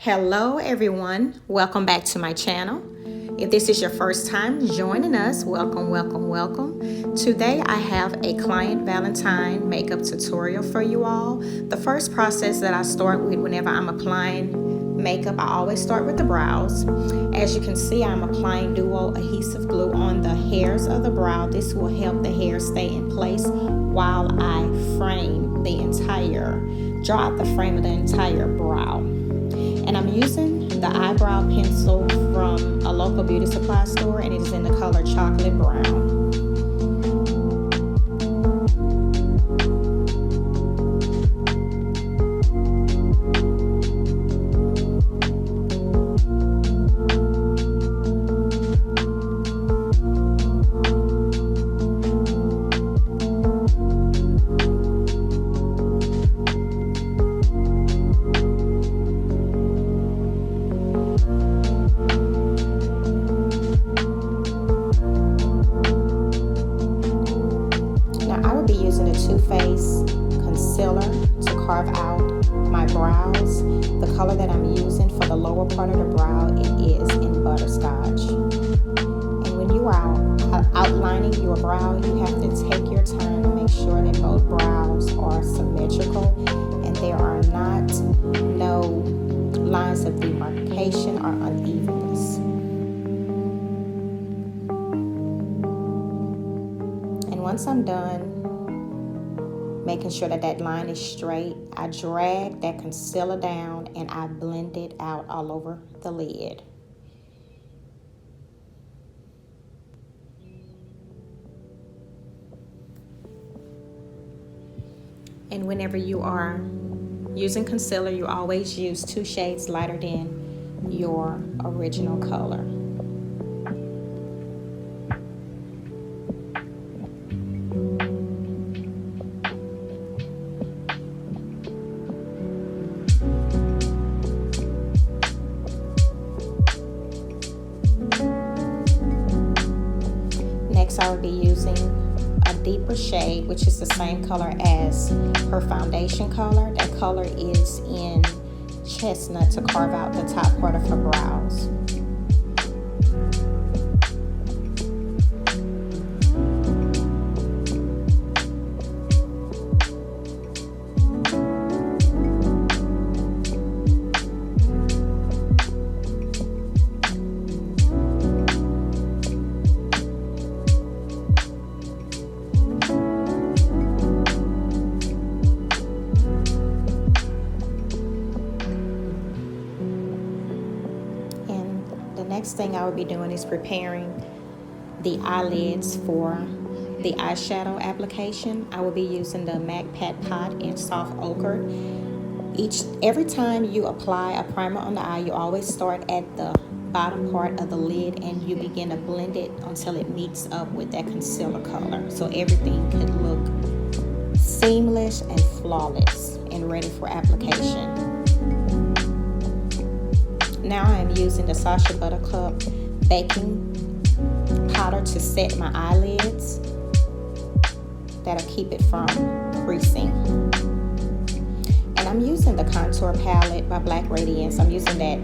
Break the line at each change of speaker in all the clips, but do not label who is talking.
Hello everyone, welcome back to my channel. If this is your first time joining us, welcome. Today I have a client Valentine makeup tutorial for you all. The first process that I start with whenever I'm applying makeup, I always start with the brows. As you can see, I'm applying duo adhesive glue on the hairs of the brow. This will help the hair stay in place while I draw out the frame of the entire brow. And I'm using the eyebrow pencil from a local beauty supply store, and it is in the color chocolate brown. Concealer to carve out my brows. The color that I'm using for the lower part of the brow, it is in butterscotch. And when you are outlining your brow, you have to take your time to make sure that both brows are symmetrical and there are no lines of demarcation or unevenness. And once I'm done making sure that line is straight, I drag that concealer down and I blend it out all over the lid. And whenever you are using concealer, you always use 2 shades lighter than your original color. Next, I will be using a deeper shade, which is the same color as her foundation color. That color is in chestnut, to carve out the top part of her brows. Next thing I will be doing is preparing the eyelids for the eyeshadow application. I will be using the MAC Pat Pot in soft ochre. Every time you apply a primer on the eye, you always start at the bottom part of the lid and you begin to blend it until it meets up with that concealer color, so everything could look seamless and flawless and ready for application. Now I am using the Sacha Buttercup baking powder to set my eyelids. That'll keep it from creasing. And I'm using the contour palette by Black Radiance. I'm using that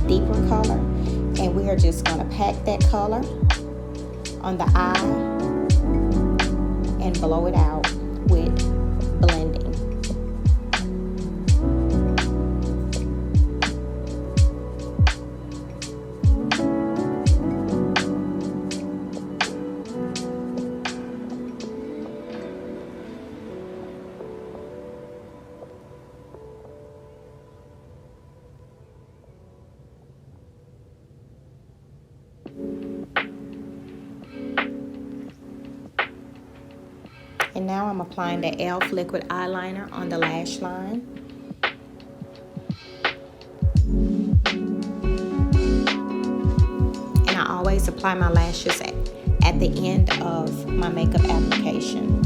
deeper color, and we are just going to pack that color on the eye and blow it out with blending. And now I'm applying the e.l.f. liquid eyeliner on the lash line. And I always apply my lashes at the end of my makeup application.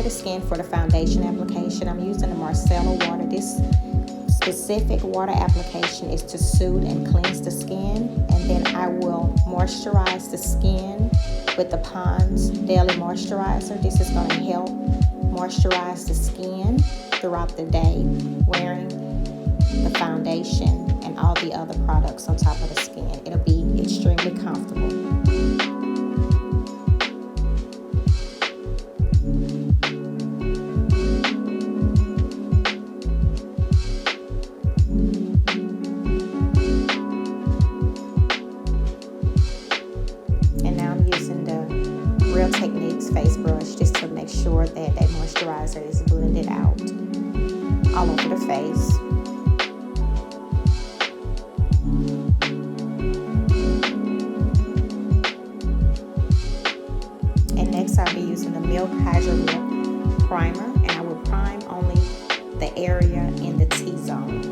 the skin for the foundation application. I'm using the micellar water. This specific water application is to soothe and cleanse the skin, and then I will moisturize the skin with the Pond's Daily Moisturizer. This is going to help moisturize the skin throughout the day, wearing the foundation and all the other products on top of the skin. It'll be extremely comfortable. Techniques face brush just to make sure that that moisturizer is blended out all over the face. And next I'll be using the Milk Hydro Milk Primer, and I will prime only the area in the T-zone.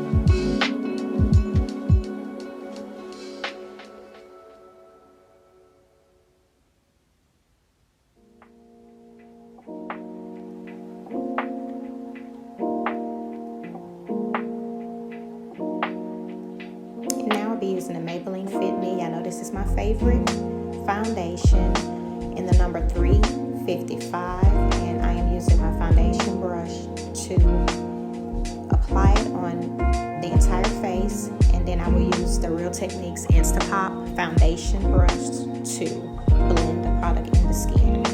Be using the Maybelline Fit Me. I know this is my favorite foundation in the number 355, and I am using my foundation brush to apply it on the entire face, and then I will use the Real Techniques Instapop foundation brush to blend the product in the skin.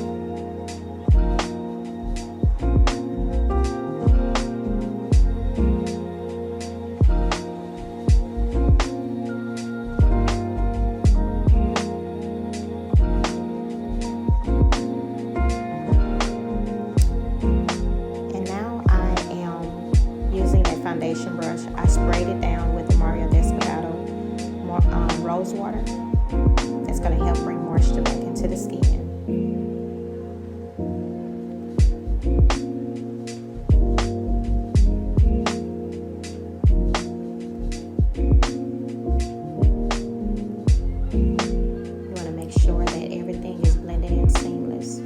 Foundation brush, I sprayed it down with the Mario Desperado rose water. It's going to help bring moisture back into the skin. You want to make sure that everything is blended in seamless.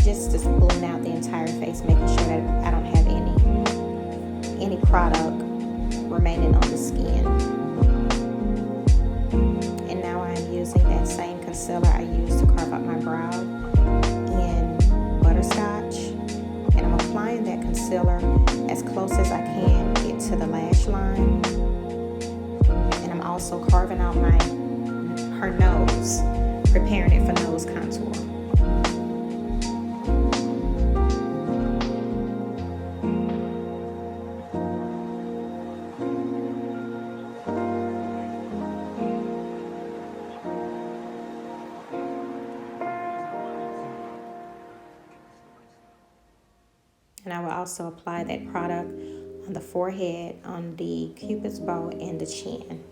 Just to blend out the entire face, making sure that I don't have any product remaining on the skin. And now I'm using that same concealer I used to carve out my brow in Butterscotch, and I'm applying that concealer as close as I can get to the lash line, and I'm also carving out her nose, preparing it for nose contour. And I will also apply that product on the forehead, on the Cupid's bow, and the chin.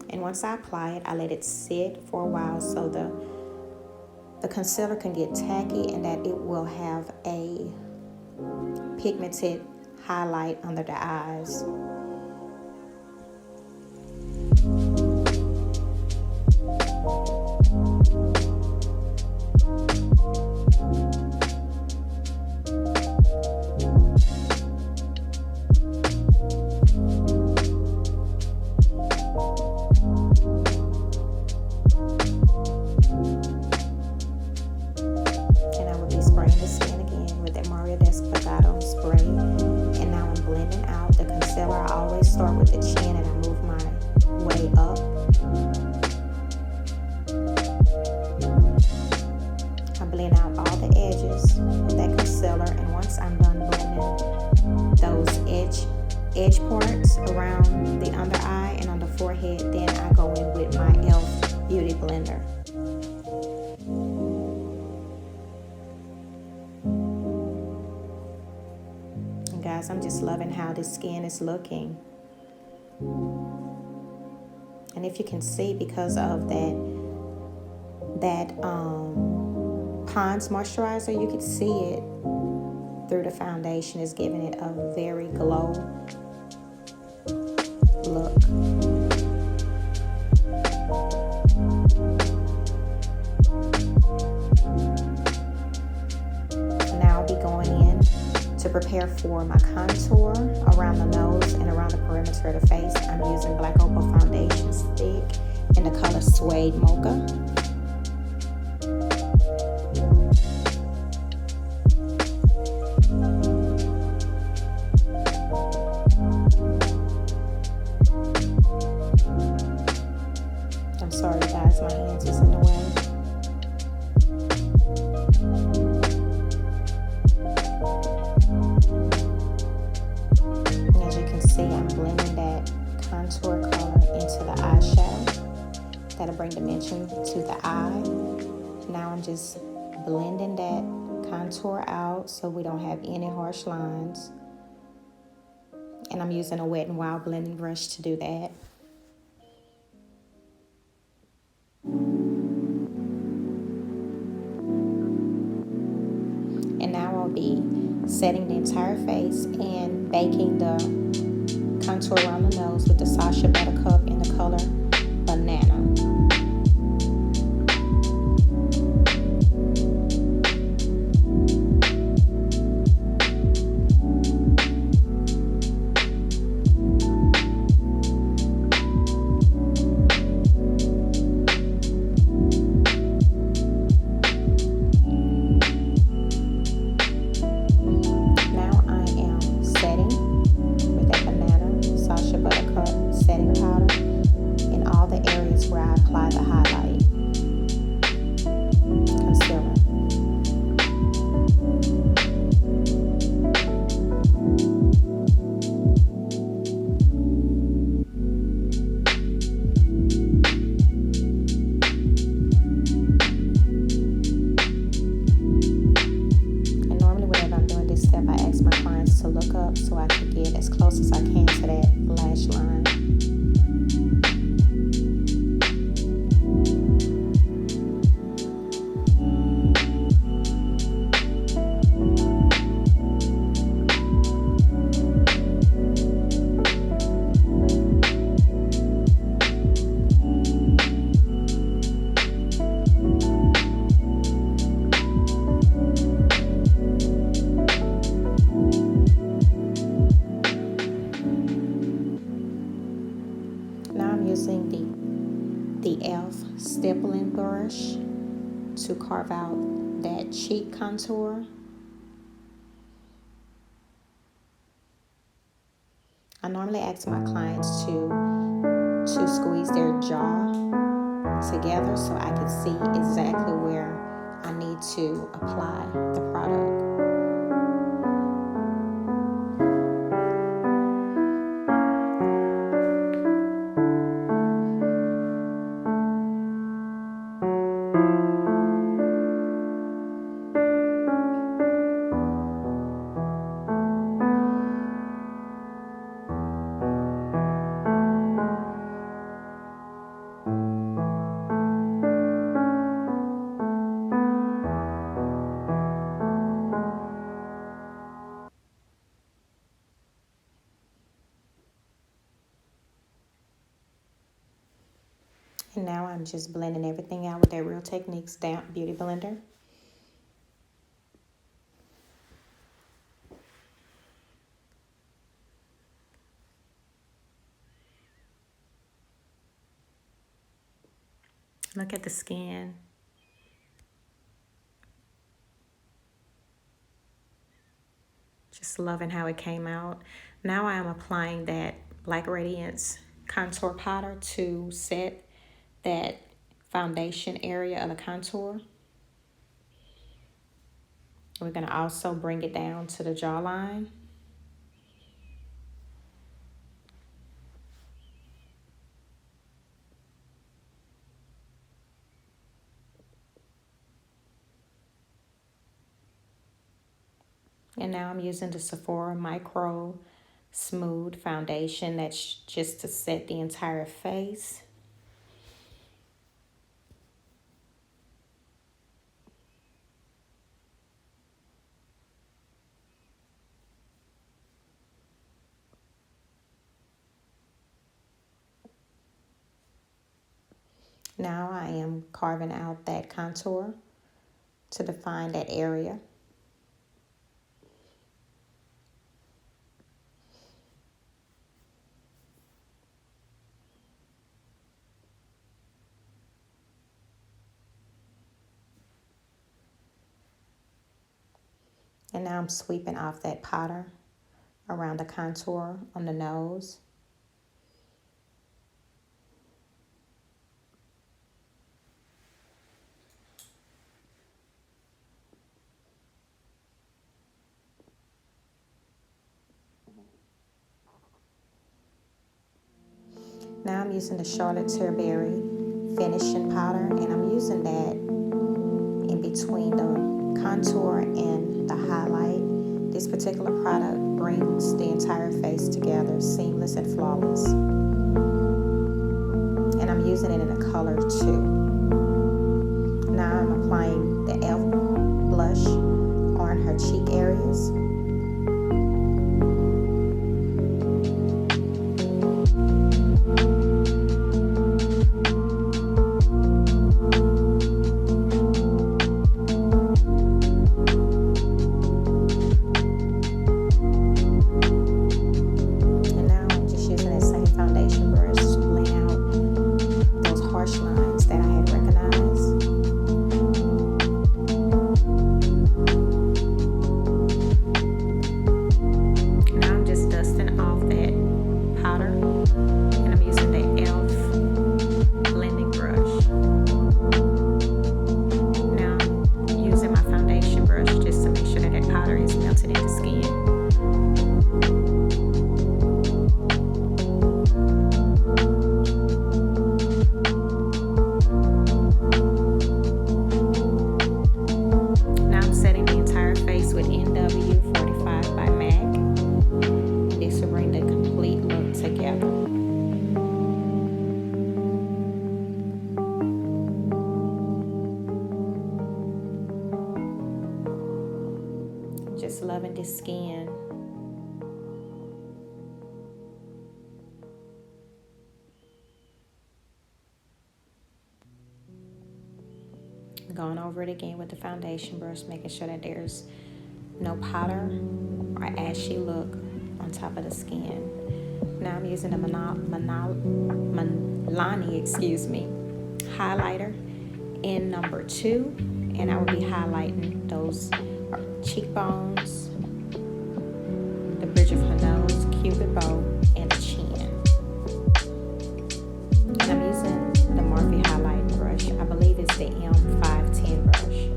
And once I apply it, I let it sit for a while so the concealer can get tacky and that it will have a pigmented highlight under the eyes. Start with the chin and I move my way up. I blend out all the edges of that concealer, and once I'm done blending those edge parts around the under eye and on the forehead, then I go in with my e.l.f. Beauty Blender. And guys, I'm just loving loving how this skin is looking. And if you can see, because of that Pond's moisturizer, you can see it through the foundation. Is giving it a very glow look. Now I'll be going in to prepare for my contour around the nose and around the perimeter of the face. I'm using Black Opal foundation stick in the color Suede Mocha. I'm sorry guys, my hands is in the way. As you can see, I'm blending that contour color into the eyeshadow. That'll bring dimension to the eye. Now I'm just blending that contour out so we don't have any harsh lines. And I'm using a Wet n Wild blending brush to do that. And now I'll be setting the entire face and baking the contour around the nose with the Sacha Buttercup in the color Banana. So I could get as close as I can to that lash line. Using the e.l.f. stippling brush to carve out that cheek contour. I normally ask my clients to squeeze their jaw together so I can see exactly where I need to apply the product. And now I'm just blending everything out with that Real Techniques Damp Beauty Blender. Look at the skin. Just loving how it came out. Now I am applying that Black Radiance contour powder to set that foundation area of the contour. We're going to also bring it down to the jawline. And now I'm using the Sephora Micro smooth foundation that's just to set the entire face. Now I am carving out that contour to define that area. And now I'm sweeping off that powder around the contour on the nose. Now I'm using the Charlotte Tilbury finishing powder, and I'm using that in between the contour and the highlight. This particular product brings the entire face together, seamless and flawless. And I'm using it in a color 2. Now I'm applying the e.l.f. blush on her cheek areas. Just loving this skin. Going over it again with the foundation brush, making sure that there's no powder or ashy look on top of the skin. Now I'm using the Milani, highlighter in number 2, and I will be highlighting those cheekbones, the bridge of her nose, cupid bow, and the chin. And I'm using the Morphe highlighting brush. I believe it's the M510 brush.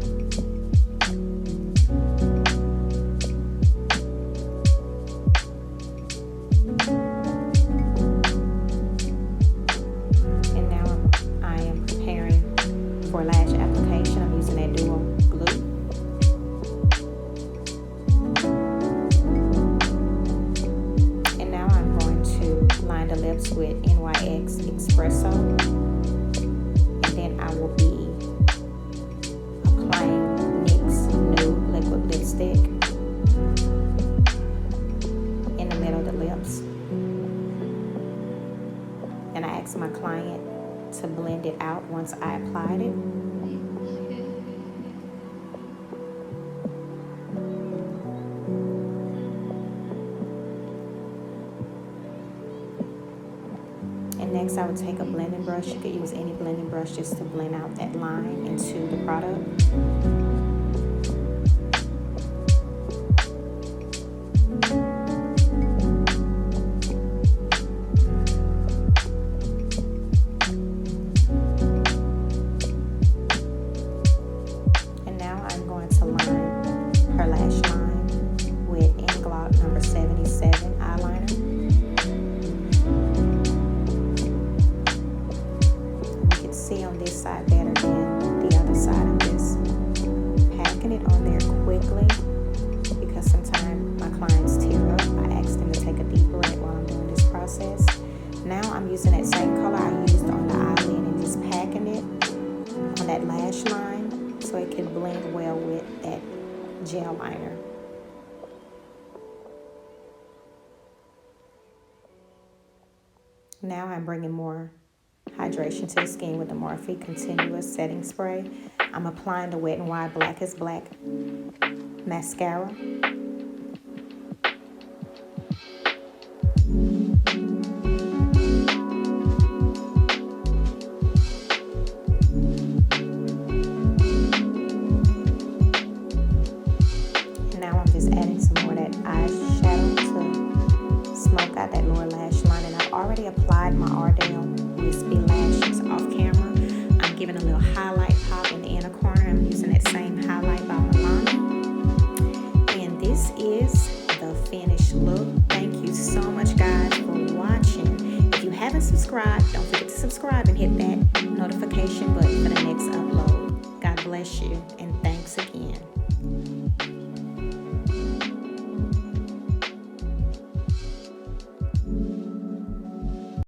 And now I am preparing for lash application. I'm using that dual glue. The lips with NYX Espresso, and then I will be applying NYX Nude Liquid Lipstick in the middle of the lips. And I asked my client to blend it out once I applied it. Next, I would take a blending brush. You could use any blending brush just to blend out that line into the product. And now I'm going to line her lash line with Glock number 77 eyeliner. See on this side better than the other side of this. Now I'm using that same color I used on the eyelid and just packing it on that lash line so it can blend well with that gel liner. Now I'm bringing more hydration to the skin with the Morphe Continuous Setting Spray. I'm applying the Wet n Wild Black is Black mascara. And now I'm just adding some more of that eyeshadow to smoke out that lower lash line. And I've already applied my Ardell Wispy Lashes off camera. I'm giving a little highlight pop in the inner corner. I'm using that same highlight by Milana. And this is the finished look. Thank you so much, guys, for watching. If you haven't subscribed, don't forget to subscribe and hit that notification button for the next upload. God bless you, and thanks again.